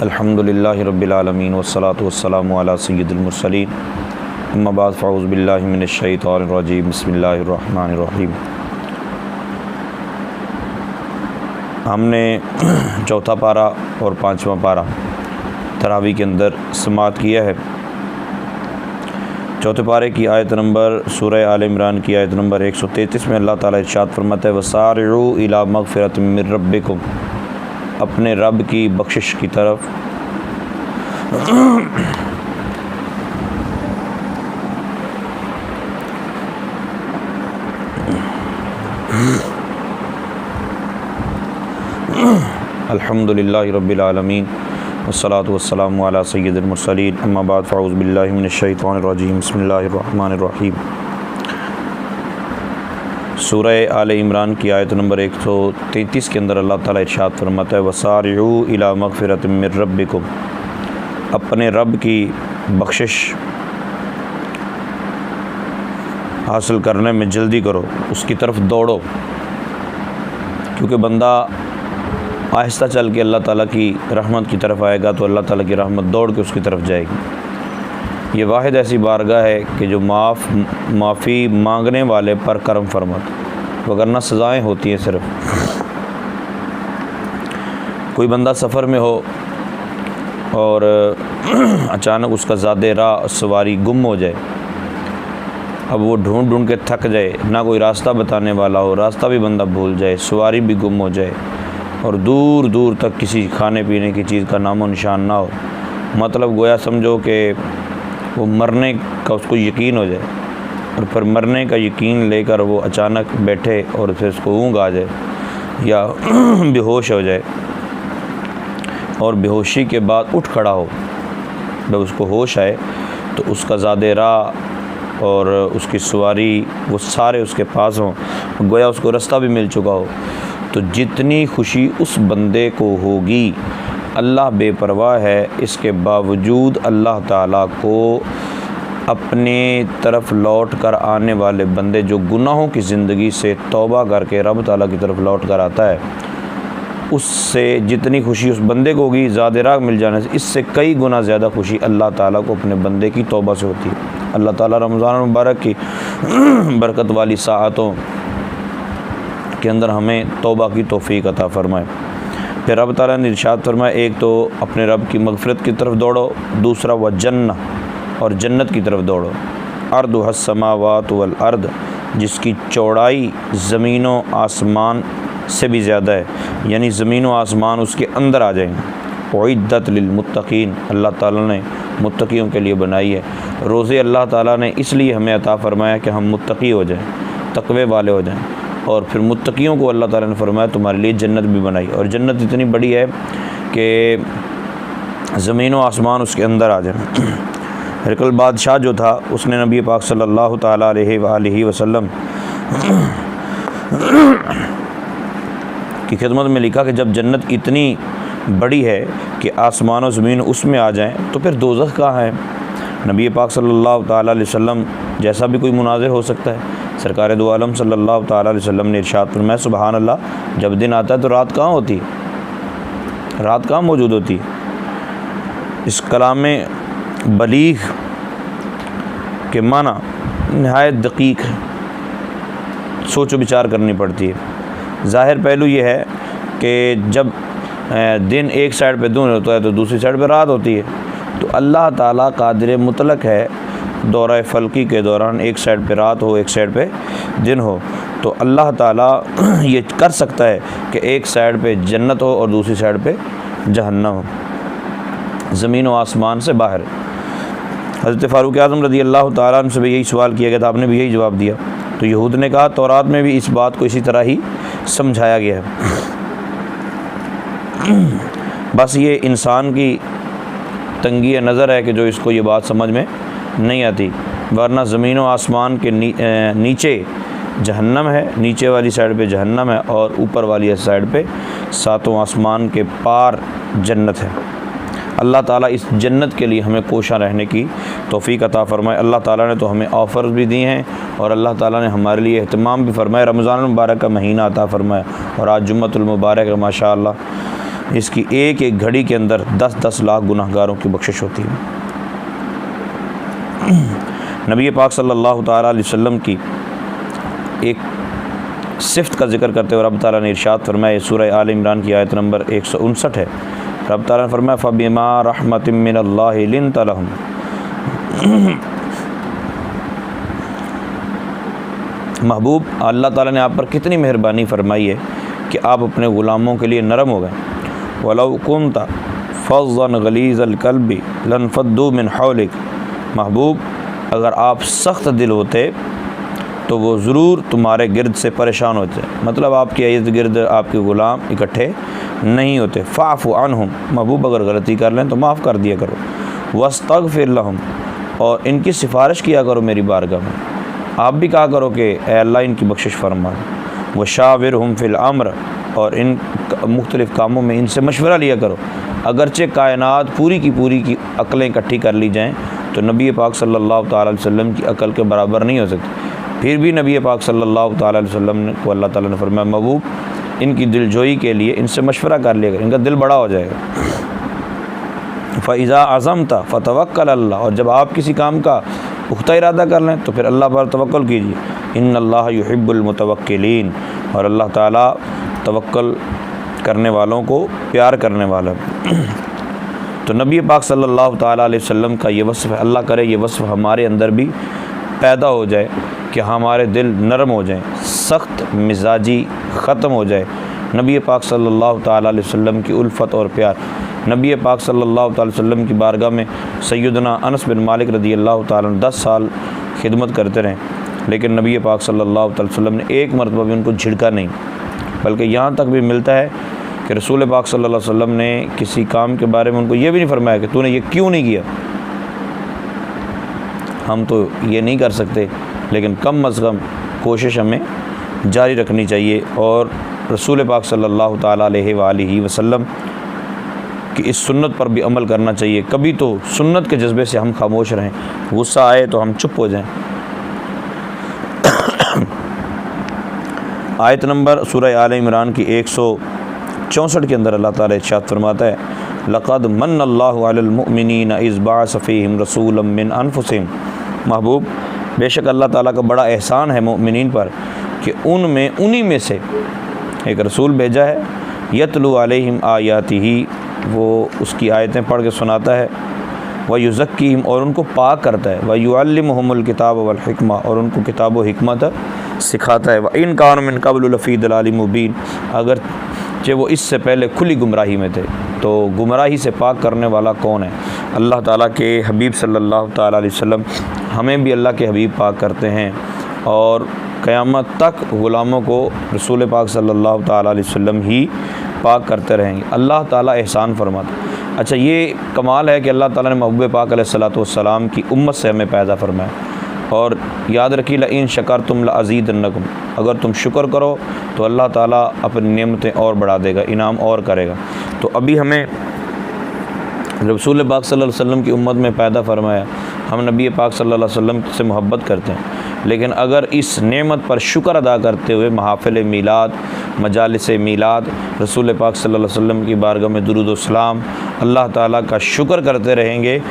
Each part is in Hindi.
अल्हम्दुलिल्लाहि रब्बिल आलमीन वस्सलातु वस्सलामु अला सय्यिदिल मुरसलीन अम्मा बाद फ़अऊज़ु बिल्लाहि मिनश शैतानिर रजीम बिस्मिल्लाहिर रहमानिर रहीम। हमने चौथा पारा और पाँचवा पारा तरावी के अंदर समाअत किया है। चौथे पारे की आयत नंबर सूरह आल इमरान की आयत नंबर 133 में अल्लाह ताला इरशाद फरमाता है वसारिउ इला मग़फ़िरतिम मिर रब्बिकुम, अपने रब की बख्शिश की तरफ अल्हम्दुलिल्लाहि रब्बिल आलमीन वस्सलातु वस्सलामु अला सय्यिदिल मुरसलीन अम्मा बाद फ़अऊज़ु बिल्लाहि मिनश शैतानिर रजीम बिस्मिल्लाहिर रहमानिर रहीम। सूरह आल इमरान की आयत नंबर 133 के अंदर अल्लाह ताला इरशाद फरमाता है वसारिउ इला मग़फ़िरतिम मिर रब्बिकुम, अपने रब की बख्शिश हासिल करने में जल्दी करो, उसकी तरफ दौड़ो, क्योंकि बंदा आहिस्ता चल के अल्लाह ताला की रहमत की तरफ आएगा तो अल्लाह ताला की रहमत दौड़ के उसकी तरफ जाएगी। ये वाहिद ऐसी बारगाह है कि जो माफ़ी मांगने वाले पर करम फरमाता, वगरना सज़ाएँ होती हैं। सिर्फ कोई बंदा सफ़र में हो और अचानक उसका ज़ादे राह सवारी गुम हो जाए, अब वो ढूंढ ढूंढ के थक जाए, ना कोई रास्ता बताने वाला हो, रास्ता भी बंदा भूल जाए, सवारी भी गुम हो जाए और दूर दूर तक किसी खाने पीने की चीज़ का नामो निशान ना हो, मतलब गोया समझो कि वो मरने का उसको यकीन हो जाए और फिर मरने का यकीन लेकर वो अचानक बैठे और फिर उसको ऊँघ आ जाए या बेहोश हो जाए और बेहोशी के बाद उठ खड़ा हो, जब उसको होश आए तो उसका ज़ादे राह और उसकी सवारी वो सारे उसके पास हों, गोया उसको रास्ता भी मिल चुका हो, तो जितनी खुशी उस बंदे को होगी, अल्लाह बेपरवाह है, इसके बावजूद अल्लाह ताला को अपने तरफ लौट कर आने वाले बंदे जो गुनाहों की ज़िंदगी से तौबा करके रब ताला की तरफ लौट कर आता है, उससे जितनी खुशी उस बंदे को होगी ज़ादे राह मिल जाने से, इससे कई गुना ज़्यादा खुशी अल्लाह ताला को अपने बंदे की तौबा से होती है। अल्लाह ताला रमज़ान मुबारक की बरकत वाली साअतों के अंदर हमें तौबा की तौफ़ीक अता फ़रमाए। फिर रब ताला ने इरशाद फरमाया, एक तो अपने रब की मग़फ़िरत की तरफ दौड़ो, दूसरा व जन्नत, और जन्नत की तरफ दौड़ो। अर्दुहस समावात वल अर्द, जिसकी चौड़ाई ज़मीनों आसमान से भी ज़्यादा है, यानी ज़मीनों आसमान उसके अंदर आ जाएंगे। उइद्दत लिलमुत्तक़ीन, अल्लाह ताला ने मुत्तक़ियों के लिए बनाई है। रोज़े अल्लाह ताला ने इसलिए हमें अता फ़रमाया कि हम मुत्तक़ी हो जाएं, तक़वे वाले हो जाएं, और फिर मुत्तक़ियों को अल्लाह ताला ने फरमाया तुम्हारे लिए जन्नत भी बनाई, और जन्नत इतनी बड़ी है कि ज़मीन व आसमान उसके अंदर आ जाए। हिरक़ल बादशाह जो था उसने नबी पाक सल्लल्लाहु ताला अलैहि वसल्लम की खिदमत में लिखा कि जब जन्नत इतनी बड़ी है कि आसमान और ज़मीन उसमें आ जाएं तो फिर दोज़ख कहाँ है। नबी पाक सल्लल्लाहु ताला अलैहि वसल्लम जैसा भी कोई मुनाज़िर हो सकता है। सरकार दो आलम सल्लल्लाहु ताला अलैहि वसल्लम ने इरशाद फरमाया सुबहान अल्लाह, जब दिन आता है तो रात कहाँ होती है, रात कहाँ मौजूद होती है। इस कलाम बलीग के माना नहायत दकीक है, सोचो विचार करनी पड़ती है। ज़ाहिर पहलू ये है कि जब दिन एक साइड पे दिन होता है तो दूसरी साइड पे रात होती है, तो अल्लाह ताला कादिर मुतलक है, दौरा फल्की के दौरान एक साइड पे रात हो एक साइड पे दिन हो, तो अल्लाह ताला ये कर सकता है कि एक साइड पे जन्नत हो और दूसरी साइड पे जहन्नम हो, ज़मीन व आसमान से बाहर। हज़रत फ़ारूक आज़म रज़ी अल्लाह ताला अन्हु से भी यही सवाल किया गया था, आपने भी यही जवाब दिया। तो यहूद ने कहा तौरात में भी इस बात को इसी तरह ही समझाया गया है। बस ये इंसान की तंगी नज़र है कि जो इसको ये बात समझ में नहीं आती, वरना ज़मीन व आसमान के नीचे जहन्नम है, नीचे वाली साइड पे जहन्नम है और ऊपर वाली साइड पे सातों आसमान के पार जन्नत है। अल्लाह ताला इस जन्नत के लिए हमें कोशा रहने की तौफ़ीक अता फ़रमाए। अल्लाह ताला ने तो हमें ऑफ़र्स भी दिए हैं और अल्लाह ताला ने हमारे लिए एहतमाम भी फ़रमाया। रमज़ान मुबारक का महीना अता फ़रमाया और आज जुम्मतुल मुबारक है माशाअल्लाह। इसकी एक एक घड़ी के अंदर 10-10 लाख गुनाहगारों की बख्शिश होती है। नबी पाक सल्लल्लाहु तआला अलैहि वसल्लम की एक सिफ़त का ज़िक्र करते हुए रब ताला ने इरशाद फ़रमाया, सूरह आल इमरान की आयत नंबर 159 है। रब ताला ने फ़रमाया, फ़बिमा रहमतिम मिनल्लाहि लिन्त लहुम। महबूब, अल्लाह ताला ने आप पर कितनी मेहरबानी फ़रमाई है कि आप अपने ग़ुलामों के लिए नरम हो गए। वलौ कुन्ता फ़ज़्ज़न गलीज़ल क़ल्बि लनफ़द्दू मिन हौलिक। महबूब, अगर आप सख्त दिल होते तो वो ज़रूर तुम्हारे गिर्द से परेशान होते, मतलब आपके इर्द गिर्द आपके ग़ुलाम इकट्ठे नहीं होते। फ़ाफ़ु अन्हुम, महबूब अगर गलती कर लें तो माफ़ कर दिया करो। वस्तग़फ़िर लहुम, और इनकी सिफारिश किया करो मेरी बारगाह में। आप भी कहा करो कि ए अल्लाह इनकी बख्शिश फरमा। वशाविरहुम फ़िल अम्र, और इन मुख्तलिफ़ कामों में इनसे मशवरा लिया करो। अगरचे कायनात पूरी की अक़लें इकट्ठी कर ली जाएँ तो नबी पाक सल्लल्लाहु तआला अलैहि वसल्लम की अक़ल के बराबर नहीं हो सकती। फिर भी नबी पाक सल्लल्लाहु तआला अलैहि वसल्लम को अल्लाह ताला ने फरमाया, महबूब इनकी दिलजोई के लिए इनसे मशवरा कर लिया कर, इनका दिल बड़ा हो जाएगा। फ़इज़ा अज़मता फ़तवक्कल अल्लाह, और जब आप किसी काम का पुख्ता इरादा कर लें तो फिर अल्लाह पर तवक्कुल कीजिए। इन्नल्लाह युहिब्बुल मुतवक्किलीन, और अल्लाह ताला तवक्कुल करने वालों को प्यार करने वाला है। तो नबी पाक सल्लल्लाहु तआला अलैहि वसल्लम का ये वस्फ़ है, अल्लाह करे ये वस्फ़ हमारे अंदर भी पैदा हो जाए कि हमारे दिल नरम हो जाएं, सख्त मिजाजी ख़त्म हो जाए। नबी पाक सल्लल्लाहु तआला अलैहि वसल्लम की उल्फ़त और प्यार। नबी पाक सल्लल्लाहु तआला अलैहि वसल्लम की बारगाह में सैयदना अनस बिन मालिक रज़ियल्लाहु तआला 10 साल खिदमत करते रहें, लेकिन नबी पाक सल्लल्लाहु अलैहि वसल्लम ने एक मरतबा भी उनको झिड़का नहीं। बल्कि यहाँ तक भी मिलता है कि रसूल पाक सल्लल्लाहु अलैहि वसल्लम ने किसी काम के बारे में उनको ये भी नहीं फरमाया कि तूने ये क्यों नहीं किया। हम तो ये नहीं कर सकते, लेकिन कम अज़ कम कोशिश हमें जारी रखनी चाहिए और रसूल पाक सल्लल्लाहु तआला अलैहि वसल्लम कि इस सुन्नत पर भी अमल करना चाहिए। कभी तो सुन्नत के जज्बे से हम खामोश रहें, गुस्सा आए तो हम चुप हो जाएं। आयत नंबर सूरह आल इमरान की 164 के अंदर अल्लाह ताला इरशाद फरमाता है, लक़द मन्नल्लाहु अलल मुअमिनीना इज़ बअस फ़ीहिम रसूलन मिन अनफुसिहिम। महबूब, बेशक अल्लाह ताला का बड़ा एहसान है मोमिनीन पर कि उन्हीं में से एक रसूल भेजा है, यतलू अलैहिम आयातिही, वो उसकी आयतें पढ़ के सुनाता है, व युज़क्कीहिम, और उनको पाक करता है, व युअल्लिमुहुमुल किताब वल हिकमा, और उनको किताब व हिकमत सिखाता है। व इन कानू मिन क़ब्लु लफ़ी दलालिम मुबीन, अगर कि वो इससे पहले खुली गुमराही में थे। तो गुमराही से पाक करने वाला कौन है? अल्लाह ताला के हबीब सल्लल्लाहु ताला अलैहि वसल्लम। हमें भी अल्लाह के हबीब पाक करते हैं और क़यामत तक ग़ुलामों को रसूल पाक सल्लल्लाहु ताला अलैहि वसल्लम ही पाक करते रहेंगे। अल्लाह ताला एहसान फरमाता। अच्छा, ये कमाल है कि अल्लाह ताला ने महबूब पाक अलैहिस्सलातु वस्सलाम की उम्मत से हमें पैदा फरमाया। और याद रखिए, लइन शकरतुम लअज़ीदन्नकुम, अगर तुम शुक्र करो तो अल्लाह ताला अपनी नेमतें और बढ़ा देगा, इनाम और करेगा। तो अभी हमें रसूल पाक सल्लल्लाहु अलैहि वसल्लम की उम्मत में पैदा फरमाया, हम नबी पाक सल्लल्लाहु अलैहि वसल्लम से मोहब्बत करते हैं, लेकिन अगर इस नेमत पर शुक्र अदा करते हुए महफ़िल मीलाद, मजालिस मीलाद, रसूल पाक सल्लल्लाहु अलैहि वसल्लम की बारगाह में दुरूद व सलाम, अल्लाह ताला का शुक्र करते रहेंगे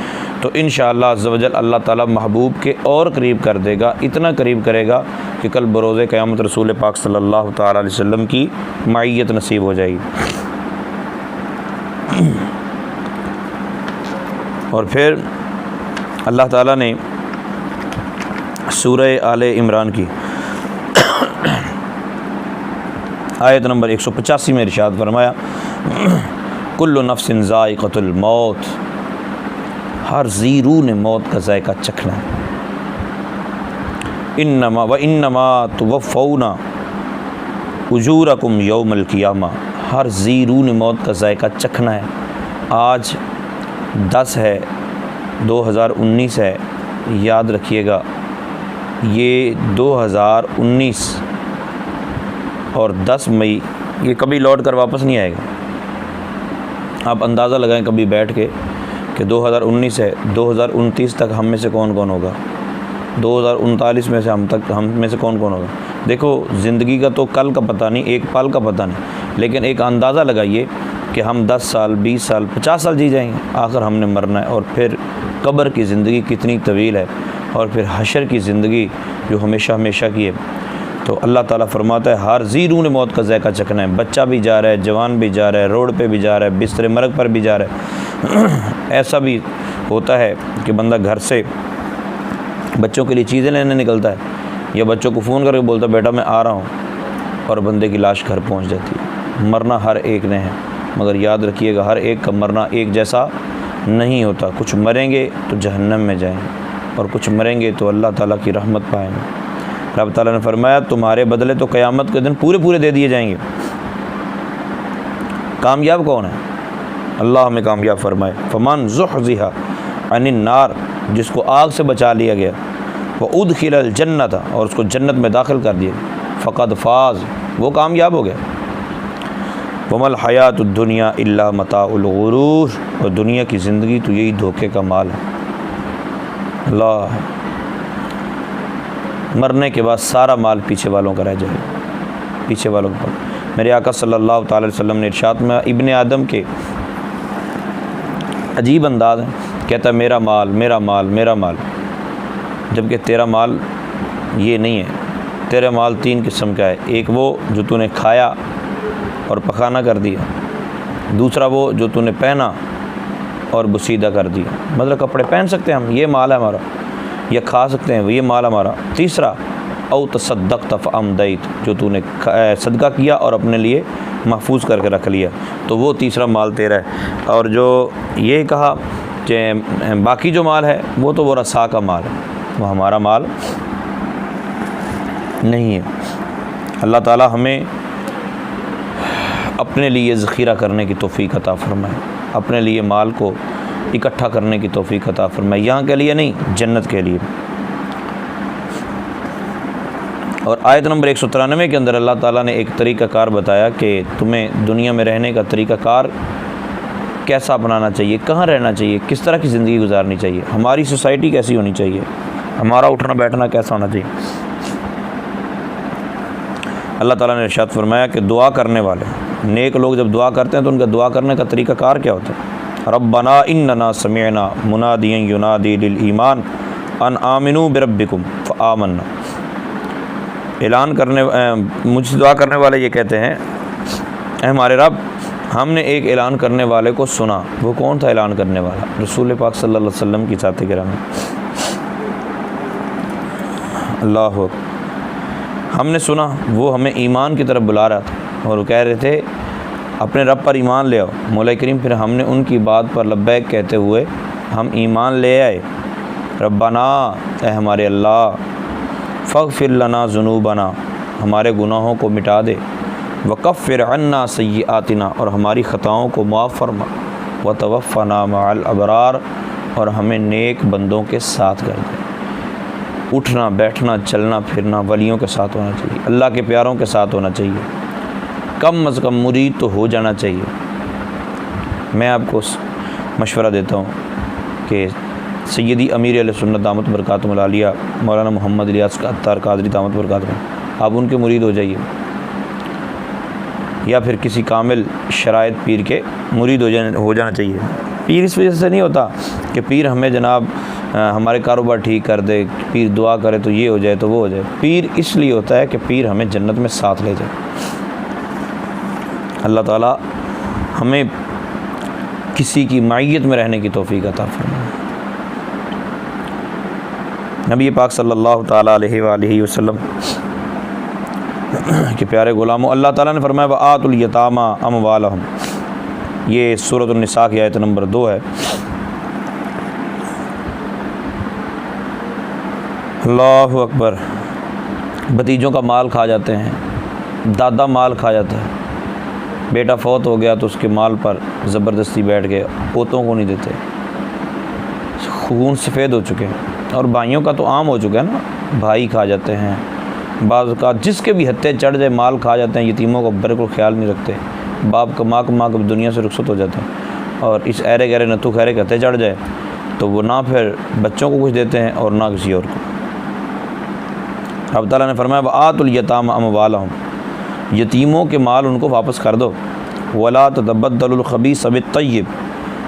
तो इंशाअल्लाह अज़्ज़ व जल अल्लाह ताला महबूब के और करीब कर देगा। इतना करीब करेगा कि कल बरोज़े क़यामत रसूल पाक सल्लल्लाहु ताला अलैहि वसल्लम की माइयत नसीब हो जाएगी। और फिर अल्लाह ताला ने सूरह आले इमरान की आयत नंबर 185 में इरशाद फरमाया, कुल्लु नफ्सिन ज़ाइक़तुल मौत, हर जी रूह ने मौत का जायका चखना है। इन्नमा तुवफ़्फ़ौना उजूरकुम यौमल क़ियामा, हर जी रूह ने मौत का जायका चखना है। आज 10 है 2019 है, याद रखिएगा ये 2019 और 10 मई ये कभी लौट कर वापस नहीं आएगा। आप अंदाज़ा लगाएं कभी बैठ के कि 2019 है, 2029 तक हम में से कौन कौन होगा, 2039 में से हम में से कौन कौन होगा। देखो ज़िंदगी का तो कल का पता नहीं, एक पल का पता नहीं, लेकिन एक अंदाज़ा लगाइए कि हम 10 साल 20 साल 50 साल जी जाएंगे, आखिर हमने मरना है। और फिर कब्र की ज़िंदगी कितनी तवील है, और फिर हशर की ज़िंदगी जो हमेशा हमेशा की है। तो अल्लाह ताला फरमाता है हर ज़ीरू ने मौत का ज़ायक़ा चखना है। बच्चा भी जा रहा है, जवान भी जा रहा है, रोड पे भी जा रहा है, बिस्तर मरग पर भी जा रहा है। ऐसा भी होता है कि बंदा घर से बच्चों के लिए चीज़ें लेने निकलता है, या बच्चों को फ़ोन करके बोलता है बेटा मैं आ रहा हूँ, और बंदे की लाश घर पहुँच जाती है। मरना हर एक ने है, मगर याद रखिएगा हर एक का मरना एक जैसा नहीं होता। कुछ मरेंगे तो जहन्नम में जाएंगे, और कुछ मरेंगे तो अल्लाह ताला की रहमत पाएंगे। रब ताला ने फरमाया तुम्हारे बदले तो क़यामत के दिन पूरे पूरे दे दिए जाएंगे। कामयाब कौन है? अल्लाह हमें कामयाब फरमाए। फमन ज़ुहज़िहा अनिन नार, जिसको आग से बचा लिया गया, व उदखिलल जन्नत, और उसको जन्नत में दाखिल कर दिया, फ़क़द फ़ाज़, वो कामयाब हो गया। वमल हयातुद दुनिया इल्ला मताउल गुरूर, और दुनिया की ज़िंदगी तो यही धोखे का माल है। अल्लाह, मरने के बाद सारा माल पीछे वालों का रह जाएगा, पीछे वालों का। मेरे आका सल्लल्लाहु अलैहि वसल्लम ने इरशाद में इब्ने आदम के अजीब अंदाज़ है, कहता है मेरा माल मेरा माल मेरा माल, जबकि तेरा माल ये नहीं है। तेरा माल 3 किस्म का है, एक वो जो तूने खाया और पखाना कर दिया, दूसरा वो जो तूने पहना और बुसीदा कर दिया, मतलब कपड़े पहन सकते हैं हम, ये माल है हमारा, या खा सकते हैं ये माल हमारा। तीसरा औ तसद्दक़त फ़अमदैत, जो तूने सदका किया और अपने लिए महफूज करके रख लिया, तो वो तीसरा माल तेरा है। और जो ये कहा कि बाकी जो माल है वो तो वो रसा का माल है, वो हमारा माल नहीं है। अल्लाह ताला हमें अपने लिए ज़ख़ीरा करने की तौफ़ीक़ अता फ़रमाए, अपने लिए माल को इकट्ठा करने की तौफ़ीक़ अता फ़रमाए, यहाँ के लिए नहीं जन्नत के लिए। और आयत नंबर 193 के अंदर अल्लाह ताला ने एक तरीक़ाकार बताया कि तुम्हें दुनिया में रहने का तरीक़ाकार कैसा अपनाना चाहिए, कहाँ रहना चाहिए, किस तरह की ज़िंदगी गुजारनी चाहिए, हमारी सोसाइटी कैसी होनी चाहिए, हमारा उठना बैठना कैसा होना चाहिए। अल्लाह ताला ने इरशाद फरमाया कि दुआ करने वाले नेक लोग जब दुआ करते हैं तो उनका दुआ करने का तरीक़ाकार क्या होता है। रब्बना इन्नना समिअना मुनादियन युनादी लिल ईमान अन आमिनू बिरब्बिकुम फ़आमन्ना। ऐलान करने मुझसे दुआ करने वाले ये कहते हैं ऐ हमारे रब, हमने एक ऐलान करने वाले को सुना। वो कौन था ऐलान करने वाला? रसूल पाक सल्लल्लाहु अलैहि वसल्लम की ज़ात गिरामी। अल्लाह, हमने सुना वो हमें ईमान की तरफ बुला रहा था और वो कह रहे थे अपने रब पर ईमान ले आओ। मौला करीम फिर हमने उनकी बात पर लब्बैक कहते हुए हम ईमान ले आए। रब्बना, ए हमारे अल्लाह, फ़ग़फ़िर लना ज़ुनूबना, हमारे गुनाहों को मिटा दे, वकफ़िर अन्ना सय्यआतिना, और हमारी ख़ताओं को माफ़ फरमा, व तवफ़्फ़ना मअल अबरार, और हमें नेक बंदों के साथ कर दे। उठना बैठना चलना फिरना वलियों के साथ होना चाहिए, अल्लाह के प्यारों के साथ होना चाहिए, कम अज़ कम मुरीद तो हो जाना चाहिए। मैं आपको मशवरा देता हूँ कि सैयदी अमीर अहले सुन्नत दामत बरकातुहुल आलिया मौलाना मोहम्मद इलियास अत्तार कादरी दामत बरकातुहू, आप उनके मुरीद हो जाइए, या फिर किसी कामिल शरायत पीर के मुरीद हो जाना चाहिए। पीर इस वजह से नहीं होता कि पीर हमें जनाब हमारे कारोबार ठीक कर दे, पीर दुआ करे तो ये हो जाए तो वो हो जाए। पीर इसलिए होता है कि पीर हमें जन्नत में साथ ले जाए। अल्लाह ताला हमें किसी की मायत में रहने की तौफ़ीक़ अता फरमाए। नबी पाक सल्लल्लाहु ताला अलैहि वसल्लम के प्यारे ग़ुलामों, अल्लाह ताला ने फरमाया वआतुल यतामा अमवालहुम, ये सूरत निसा की आयत नंबर 2 है। अल्लाहु अकबर। भतीजों का माल खा जाते हैं, दादा माल खा जाता है, बेटा फौत हो गया तो उसके माल पर ज़बरदस्ती बैठ गए, पोतों को नहीं देते, खून सफ़ेद हो चुके हैं। और भाइयों का तो आम हो चुका है ना, भाई खा जाते हैं, बाज़ का जिसके भी हत्थे चढ़ जाए माल खा जाते हैं। यतीमों का बिल्कुल ख्याल नहीं रखते, बाप कमा कमा कर दुनिया से रुखसत हो जाता है। और इस ऐरे गहरे नथु खैरे कहते चढ़ जाए तो वो ना फिर बच्चों को कुछ देते हैं और ना किसी और को। रब ताला ने फरमाया वआतुल यतामा अमवालहुम, यतीमों के माल उनको वापस कर दो। वला ततबद्दलुल खबीस बित्तय्यिब,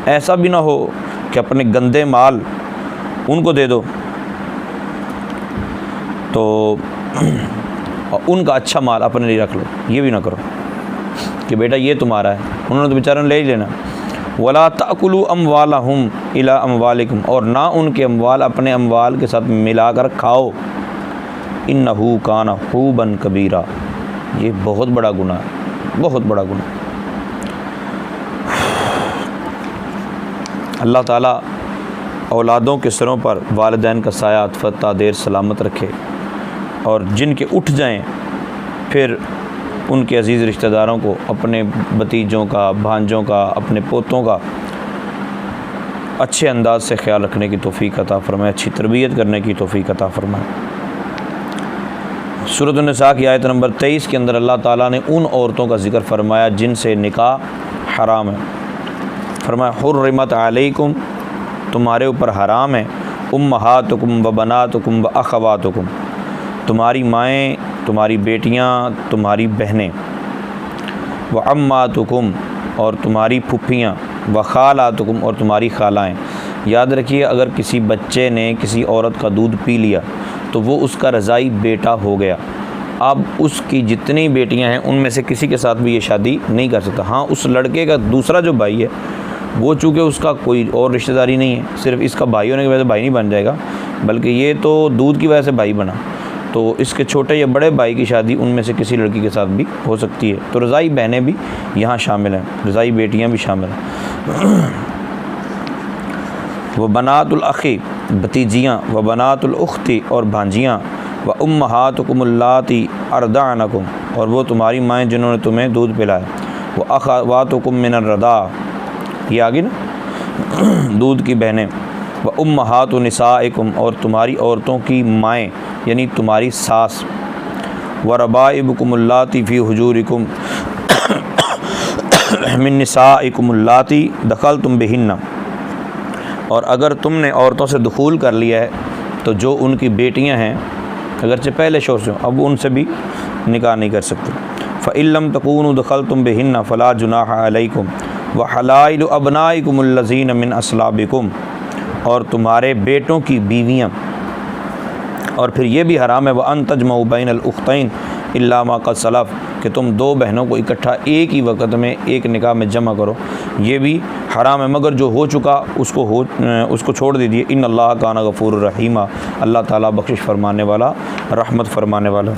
ऐसा भी ना हो कि अपने गंदे माल उनको दे दो तो उनका अच्छा माल अपने लिए रख लो, ये भी ना करो कि बेटा ये तुम्हारा है, उन्होंने तो बेचारों ने ले ही लेना। वला ताकुलू अमवालहुम इला अमवालिकुम, और ना उनके अमवाल अपने अमवाल के साथ मिलाकर खाओ। इन्नहू काना हुबन कबीरा, ये बहुत बड़ा गुनाह है, बहुत बड़ा गुनाह। अल्लाह ताला औलादों के सरों पर वालिदैन का साया अतफता देर सलामत रखे, और जिनके उठ जाएं फिर उनके अजीज़ रिश्तेदारों को, अपने भतीजों का, भांजों का, अपने पोतों का अच्छे अंदाज से ख्याल रखने की तौफ़ीक़ अता फ़रमाए, अच्छी तरबियत करने की तौफ़ीक़ अता फ़रमाए। सूरत निसा की आयत नंबर 23 के अंदर अल्लाह ताला ने उन औरतों का ज़िक्र फ़रमाया जिनसे निकाह हराम है। फरमाया हुर्रिमत अलैकुम, तुम्हारे ऊपर हराम है, उम्महातुकुम व बनातुकुम व अख़वातुकुम, तुम्हारी माएँ, तुम्हारी बेटियाँ, तुम्हारी बहनें, व अम्मातुकुम, और तुम्हारी फुफ्फियाँ, व खालातुकुम, और तुम्हारी खालाएँ। याद रखिए अगर किसी बच्चे ने किसी औरत का दूध पी लिया तो वो उसका रज़ाई बेटा हो गया। अब उसकी जितनी बेटियां हैं उनमें से किसी के साथ भी ये शादी नहीं कर सकता। हाँ, उस लड़के का दूसरा जो भाई है वो चूँकि उसका कोई और रिश्तेदारी नहीं है, सिर्फ इसका भाई होने की वजह से भाई नहीं बन जाएगा, बल्कि ये तो दूध की वजह से भाई बना, तो इसके छोटे या बड़े भाई की शादी उनमें से किसी लड़की के साथ भी हो सकती है। तो रज़ाई बहनें भी यहाँ शामिल हैं, रज़ाई बेटियाँ भी शामिल हैं। व बनातुल अख़ी, भतीजियाँ, व बनातुल उख्ती, और भांजियाँ, व उम्महातुकुम अल्लाती अर्दअनकुम, और वो तुम्हारी माएँ जिन्होंने तुम्हें दूध पिलाया, व अख़वातुकुम मिनर रदा, ये आगे ना दूध की बहनें, व उम्महातु निसाइकुम, और तुम्हारी औरतों की माएँ यानी तुम्हारी सास, व रबाइबुकुम अल्लाती फ़ी हुजूरिकुम मिन निसाइकुम अल्लाती दखलतुम बिहिन्ना, और अगर तुमने औरतों से दुखूल कर लिया है तो जो उनकी बेटियां हैं अगरचे पहले शोर से, अब उनसे भी निकाह नहीं कर सकते। फ़इल्लम तकूनु दखलतुम बिहिन्ना फ़ला जुनाह अलैकुम व हलाइलु अबनाइकुम अल्लज़ीन मिन अस्लाबिकुम, और तुम्हारे बेटों की बीवियां, और फिर ये भी हराम है व अन तजमउ बैनल उख्तैन इल्ला मा क़द सलफ़, कि तुम दो बहनों को इकट्ठा एक ही वक़्त में एक निकाह में जमा करो, ये भी हराम है, मगर जो हो चुका उसको छोड़ दीजिए। इन अल्लाह काना गफ़ूर रहीमा, अल्लाह ताला बख्शिश फरमाने वाला, रहमत फरमाने वाला।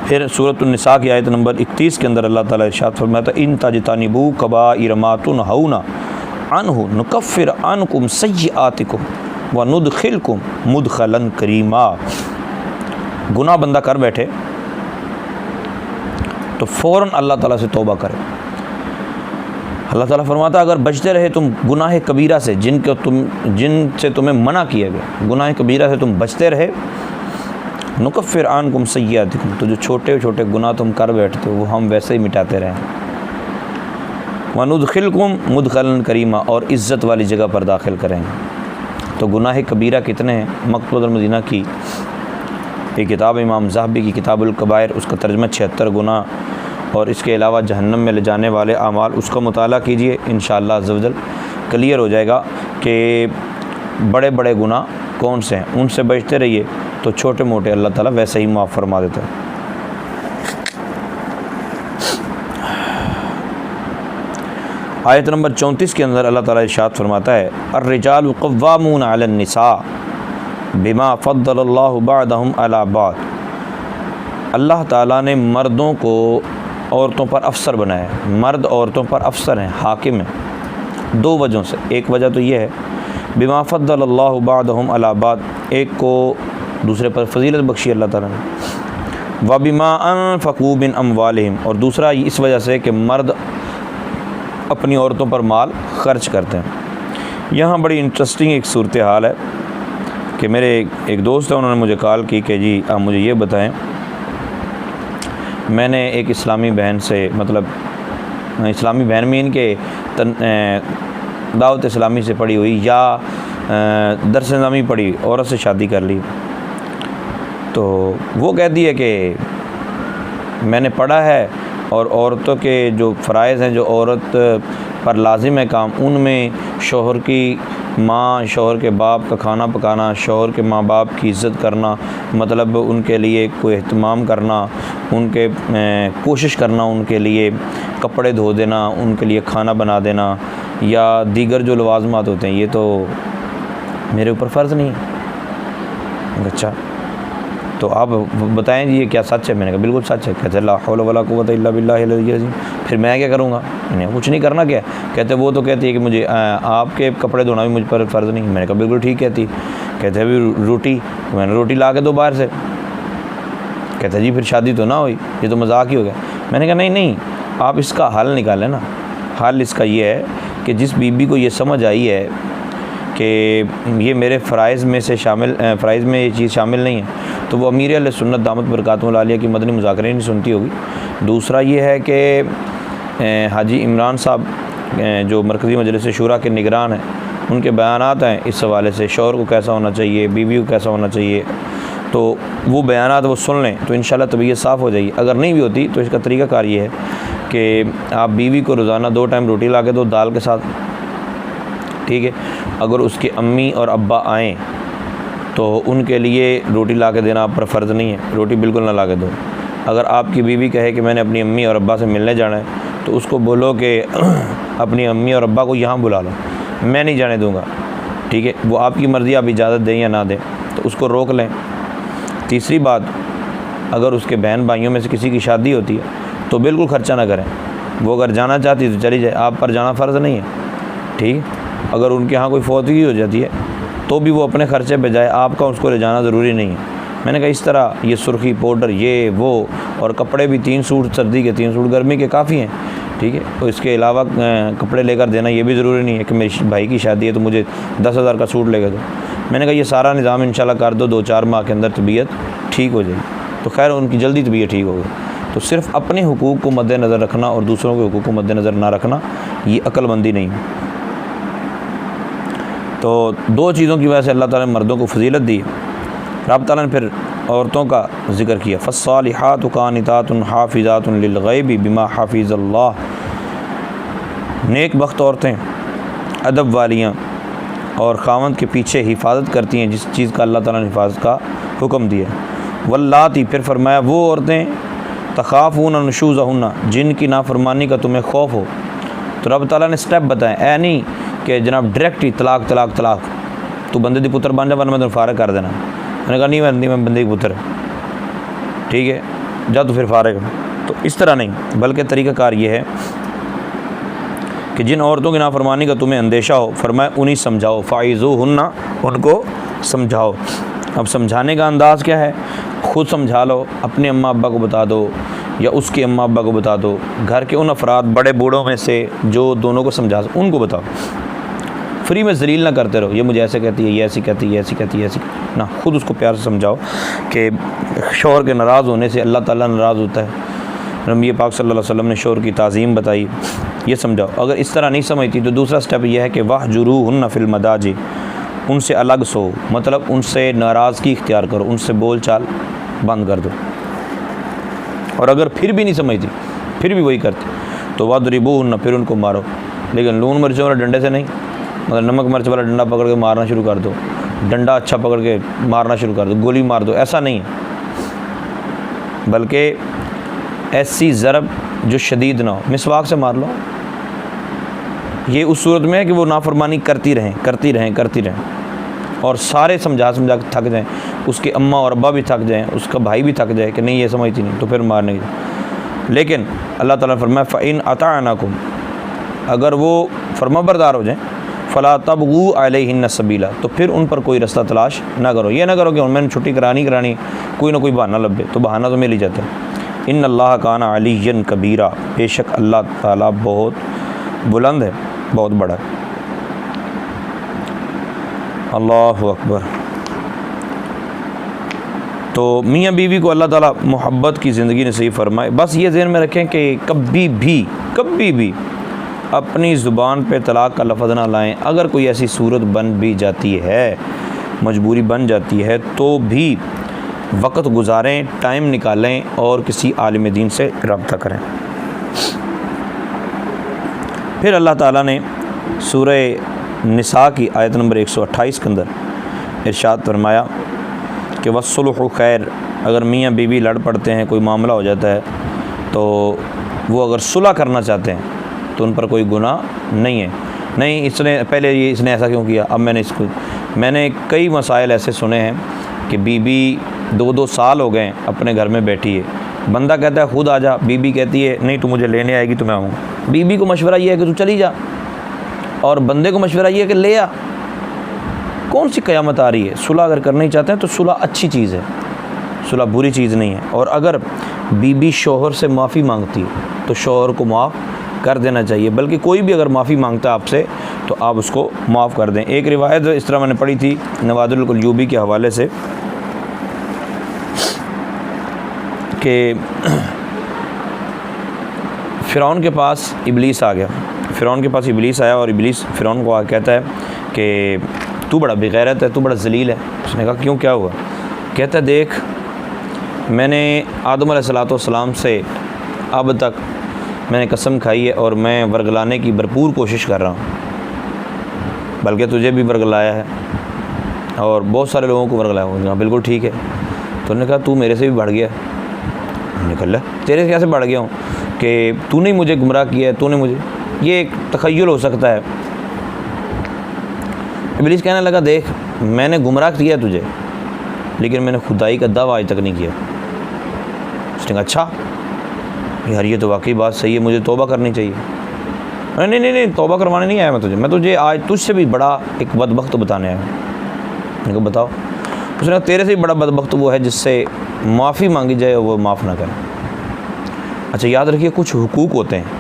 फिर सूरत निसा की आयत नंबर 31 के अंदर अल्लाह ताला इरशाद फरमाता इन तजतनिबू कबाइर मा तुनहौना अन्हु नुकफ्फिर अन्कुम सय्यआतिकुम व नुदखिलकुम मुदखलन करीमा। गुनाह बंदा कर बैठे तो फ़ौरन अल्लाह ताला से तौबा करे। अल्लाह ताला फरमाता अगर बचते रहे तुम गुनाह कबीरा से, जिनसे तुम्हें मना किया गया, गुनाह कबीरा से तुम बचते रहे, नुकफ्फिर अन्कुम सय्यआतिकुम, तो जो छोटे छोटे गुनाह तुम कर बैठते हो वो हम वैसे ही मिटाते रहें। व नुदखिलकुम मुदखलन करीमा, और इज़्ज़त वाली जगह पर दाखिल करेंगे। तो गुनाह कबीरा कितने हैं? मकतूबुल मदीना की एक किताब इमाम ज़हबी की किताबुल कबायर, उसका तर्जुमा 76 गुनाह, और इसके अलावा जहन्नम में ले जाने वाले आमाल, उसका मुताला कीजिए, इंशाअल्लाह अज़्ज़ व जल क्लियर हो जाएगा कि बड़े बड़े गुनाह कौन से हैं, उनसे बचते रहिए तो छोटे मोटे अल्लाह ताला वैसे ही माफ़ फरमा देता है। आयत नंबर 34 के अंदर अल्लाह ताला इरशाद फरमाता है अर्रिजालु क़व्वामून अलन निसा बिमा फ़द्दलल्लाहु बअदहुम अला बअद। अल्लाह ताला ने मर्दों को औरतों पर अफसर बनाया है। मर्द औरतों पर अफसर हैं, हाकिम हैं, दो वजहों से। एक वजह तो ये है बिमा फ़द्दलल्लाहु बअदहुम अला बअद, एक को दूसरे पर फजीलत बख्शी अल्लाह ताला ने, व बिमा अनफ़क़ू मिन अमवालिहिम, और दूसरा इस वजह से कि मर्द अपनी औरतों पर माल खर्च करते हैं। यहाँ बड़ी इंटरेस्टिंग एक सूरत हाल है कि मेरे एक दोस्त है, उन्होंने मुझे कॉल की कि जी आप मुझे ये बताएं मैंने एक इस्लामी बहन से, मतलब इस्लामी बहन में इनके दावत इस्लामी से पढ़ी हुई या दरस निज़ामी पढ़ी औरत से शादी कर ली, तो वो कहती है कि मैंने पढ़ा है और औरतों के जो फ़राइज़ हैं, जो औरत पर लाजिम है काम, उनमें शोहर की माँ, शोहर के बाप का खाना पकाना, शोहर के माँ बाप की इज़्ज़त करना, मतलब उनके लिए कोई एहतमाम करना, उनके कोशिश करना, उनके लिए कपड़े धो देना, उनके लिए खाना बना देना या दीगर जो लवाज़मात होते हैं, ये तो मेरे ऊपर फ़र्ज़ नहीं है। अच्छा, तो आप बताएं जी ये क्या सच है? मैंने कहा बिल्कुल सच है। कहते ला हौला वला कुव्वता इल्ला बिल्लाहिल अलिय्यिल अज़ीम। फिर मैं क्या करूँगा? मैंने कुछ नहीं करना। क्या कहते? वो तो कहती है कि मुझे आपके कपड़े धोना भी मुझ पर फ़र्ज़ नहीं। मैंने कहा बिल्कुल ठीक कहती। कहते अभी रोटी, मैंने रोटी ला के दो बाहर से। कहते जी फिर शादी तो ना हुई, ये तो मजाक ही हो गया। मैंने कहा नहीं, आप इसका हल निकालें ना। हल इसका ये है कि जिस बीबी को ये समझ आई है कि ये मेरे फ़राइज़ में से शामिल, फ़राइज़ में ये चीज़ शामिल नहीं है, तो वो अमीर अहले सुन्नत दामत बरकातुहुल आलिया की मदनी मुज़ाकरे नहीं सुनती होगी। दूसरा ये है कि हाजी इमरान साहब जो मरकज़ी मजलिस शूरा के निगरान हैं, उनके बयानात हैं इस हवाले से, शौहर को कैसा होना चाहिए, बीवी को कैसा होना चाहिए, तो वो बयानात वो सुन लें तो इंशाल्लाह तबीयत साफ़ हो जाएगी। अगर नहीं भी होती तो इसका तरीक़ाकार ये है कि आप बीवी को रोज़ाना 2 टाइम रोटी ला के दो दाल के साथ, ठीक है। अगर उसके अम्मी और अब्बा आएँ तो उनके लिए रोटी ला के देना आप पर फ़र्ज़ नहीं है, रोटी बिल्कुल ना ला के दो। अगर आपकी बीवी कहे कि मैंने अपनी अम्मी और अब्बा से मिलने जाना है, तो उसको बोलो कि अपनी अम्मी और अब्बा को यहाँ बुला लो, मैं नहीं जाने दूँगा, ठीक है। वो आपकी मर्ज़ी, आप इजाज़त दें या ना दें, तो उसको रोक लें। तीसरी बात, अगर उसके बहन भाइयों में से किसी की शादी होती है तो बिल्कुल ख़र्चा ना करें। वो अगर जाना चाहती है तो चली जाए, आप पर जाना फ़र्ज़ नहीं है, ठीक। अगर उनके यहाँ कोई फौतगी हो जाती है तो भी वो अपने ख़र्चे पे जाए, आपका उसको ले जाना ज़रूरी नहीं है। मैंने कहा इस तरह ये सुर्खी पाउडर ये वो और कपड़े भी 3 सूट सर्दी के 3 सूट गर्मी के काफ़ी हैं, ठीक है। तो इसके अलावा कपड़े लेकर देना ये भी ज़रूरी नहीं है कि मेरी भाई की शादी है तो मुझे 10,000 का सूट लेकर दो। मैंने कहा ये सारा निज़ाम इंशाल्लाह कर दो, 2-4 माह के अंदर तबीयत ठीक हो जाएगी। तो खैर उनकी जल्दी तबीयत ठीक हो गई। तो सिर्फ़ अपने हुकूक़ को मद्देनज़र रखना और दूसरों के हुकूक़ को मद्देनज़र ना रखना, ये अक्लमंदी नहीं है। तो 2 चीज़ों की वजह से अल्लाह ताला ने मर्दों को फजीलत दी। रब ताला ने फिर औरतों का ज़िक्र किया, फ़स्सालिहातु क़ानितातुन हाफ़िज़ातुन लिलग़ैबि बिमा हाफ़िज़ल्लाह। नेक बख्त औरतें, अदब वालियाँ और ख़ावंद के पीछे हिफाजत करती हैं जिस चीज़ का अल्लाह ताला ने हिफाजत का हुक्म दिया। वल्लाती, फिर फरमाया वो औरतें, तख़ाफ़ून नुशूज़हुन्ना, जिनकी नाफरमानी का तुम्हें खौफ हो। तो रब ताला ने स्टेप बताएं, ऐ नहीं कि जनाब डायरेक्ट ही तलाक तलाक तलाक, तो बंदे दी पुत्र बन जा वरना मैं तो फारग कर देना। मैंने कहा नहीं मैं बंदे की पुत्र, ठीक है, जा तो फिर फारग। तो इस तरह नहीं, बल्कि तरीक़ाकार ये है कि जिन औरतों की नाफरमानी का तुम्हें अंदेशा हो, फरमाए उन्हीं समझाओ, फ़ाइज़ूहुन्ना, उनको समझाओ। अब समझाने का अंदाज़ क्या है? ख़ुद समझा लो, अपने अम्मा अब्बा को बता दो या उसके अम्मा अब्बा को बता दो, घर के उन अफराद बड़े बूढ़ों में से जो दोनों को समझा उनको बताओ। फ्री में ज़लील ना करते रहो, ये मुझे ऐसे कहती है, ये ऐसी कहती है, ऐसी कहती है, ऐसी ना। ख़ुद उसको प्यार से समझाओ कि शौहर के नाराज़ होने से अल्लाह ताला नाराज़ होता है। नबी पाक सल्लल्लाहु अलैहि वसल्लम ने शौहर की ताज़ीम बताई, ये समझाओ। अगर इस तरह नहीं समझती तो दूसरा स्टेप यह है कि वहजुरूहुन्ना फ़िल मदाजी, उनसे अलग सो, मतलब उनसे नाराज़गी इख्तियार करो, उनसे बोल चाल बंद कर दो। और अगर फिर भी नहीं समझती, फिर भी वही करती, तो वदरिबूहुन्ना, फिर उनको मारो, लेकिन लून मिर्चों वाले डंडे से नहीं, मतलब नमक मिर्च वाला डंडा पकड़ के मारना शुरू कर दो, डंडा अच्छा पकड़ के मारना शुरू कर दो, गोली मार दो, ऐसा नहीं है। बल्कि ऐसी ज़रब जो शदीद ना हो, मिसवाक से मार लो। ये उस सूरत में है कि वो नाफरमानी करती रहें और सारे समझा के थक जाएं, उसके अम्मा और अब्बा भी थक जाएं, उसका भाई भी थक जाए कि नहीं ये समझती नहीं, तो फिर मारने की। लेकिन अल्लाह ताला ने फरमाया फ़इन अताअनाकुम, अगर वो फरमाबरदार हो जाएं, फ़ला तबगू अलैहिन्ना सबीला, तो फिर उन पर कोई रास्ता तलाश ना करो। ये ना करो कि मैंने छुट्टी करानी कोई ना कोई बहाना लभे, तो बहाना तो मिल ही जाता है। इन्नल्लाह काना अलिय्यन कबीरा, बेशक अल्लाह ताला बहुत बुलंद है, बहुत बड़ा है। अल्लाहु अकबर। तो तो मियाँ बीवी को अल्लाह ताला मोहब्बत की ज़िंदगी नसीब फरमाए। बस ये ज़हन में रखें कि कभी भी अपनी ज़ुबान पे तलाक़ का लफ्ज़ ना लाएं। अगर कोई ऐसी सूरत बन भी जाती है, मजबूरी बन जाती है, तो भी वक़्त गुजारें, टाइम निकालें और किसी आलिम दीन से रब्ता करें। फिर अल्लाह ताला ने सूरह निसा की आयत नंबर 128 के अंदर इरशाद फरमाया कि वस्सुलहु खैर, अगर मियाँ बीवी लड़ पड़ते हैं, कोई मामला हो जाता है, तो वो अगर सुलह करना चाहते हैं तो उन पर कोई गुनाह नहीं है। नहीं इसने ऐसा क्यों किया, अब मैंने कई मसाइल ऐसे सुने हैं कि बीवी 2-2 साल हो गए अपने घर में बैठी है, बंदा कहता है खुद आ जा, बीबी कहती है नहीं तू मुझे लेने आएगी तो मैं आऊँगा। बीबी को मशवरा ये है कि तू चली जा, और बंदे को मशवरा ये है कि ले आ। कौन सी क़यामत आ रही है? सुलह अगर करना ही चाहते हैं तो सुलह अच्छी चीज़ है, सुलह बुरी चीज़ नहीं है। और अगर बीबी शौहर से माफ़ी मांगती है तो शौहर को माफ़ कर देना चाहिए, बल्कि कोई भी अगर माफ़ी मांगता है आपसे तो आप उसको माफ़ कर दें। एक रिवायत इस तरह मैंने पढ़ी थी नवादुल कुलयूबी के हवाले से कि फ़िरौन के पास इबलीस आ गया। फ़िरौन के पास इबलीस आया और इबलीस फ़िरौन को कहता है कि तू बड़ा बेगैरत है, तू बड़ा जलील है। उसने कहा क्यों, क्या हुआ? कहता है देख, मैंने आदम अलैहिस्सलाम से अब तक मैंने कसम खाई है और मैं वर्गलाने की भरपूर कोशिश कर रहा हूँ, बल्कि तुझे भी वर्गलाया है और बहुत सारे लोगों को वर्गलाया होगा। बिल्कुल ठीक है। तो उन्होंने कहा तू मेरे से भी बढ़ गया। निकल तेरे से कैसे बढ़ गया हूँ कि तूने मुझे गुमराह किया है, तूने मुझे, ये एक तख़य्युल हो सकता है। इब्लीस कहने लगा देख, मैंने गुमराह किया तुझे, लेकिन मैंने खुदाई का दावा आज तक नहीं किया। उसने कहा अच्छा यार, ये तो वाकई बात सही है, मुझे तौबा करनी चाहिए। नहीं, तौबा करवाने नहीं आया मैं तुझे आज तुझसे भी बड़ा एक बदबख्त बताने आया। मैंने कहा बताओ। उसने कहा तेरे से भी बड़ा बदबख्त वो है जिससे माफ़ी मांगी जाए और वो माफ़ ना करे। अच्छा याद रखिए, कुछ हुकूक होते हैं,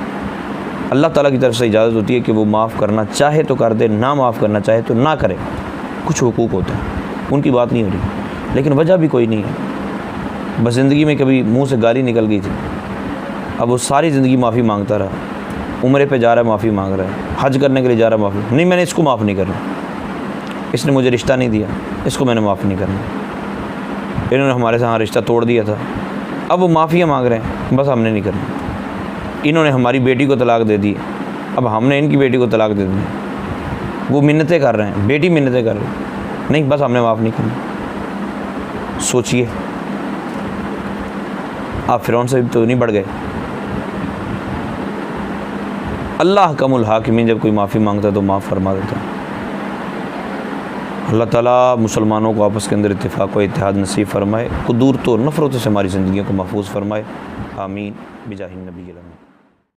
अल्लाह ताला की तरफ से इजाज़त होती है कि वो माफ़ करना चाहे तो कर दे, ना माफ़ करना चाहे तो ना करे। कुछ हुकूक होते हैं, उनकी बात नहीं हो रही, लेकिन वजह भी कोई नहीं है। बस ज़िंदगी में कभी मुंह से गाली निकल गई थी, अब वो सारी ज़िंदगी माफ़ी मांगता रहा। उम्रे पे जा रहा है, माफ़ी मांग रहा है, हज करने के लिए जा रहा है, माफ़ी नहीं, मैंने इसको माफ़ नहीं करना, इसने मुझे रिश्ता नहीं दिया, इसको मैंने माफ़ नहीं करना, इन्होंने हमारे साथ रिश्ता तोड़ दिया था, अब वो माफ़ियाँ मांग रहे हैं, बस हमने नहीं करना। इन्होंने हमारी बेटी को तलाक दे दी, अब हमने इनकी बेटी को तलाक दे दी। वो मिन्नतें कर रहे हैं, बेटी मिन्नतें कर रही है, नहीं बस हमने माफ़ नहीं करना। सोचिए, आप फ़िरौन से तो नहीं बढ़ गए। अल्लाह कमुल हाकिमीन जब कोई माफ़ी मांगता है तो माफ़ फरमा देता है। अल्लाह ताला मुसलमानों को आपस के अंदर इत्तेफाक व इत्तेहाद नसीब फरमाए, कुदूरत और नफ़रत से हमारी ज़िंदगियों को महफूज फरमाए। आमीन बिजाहिन नबी।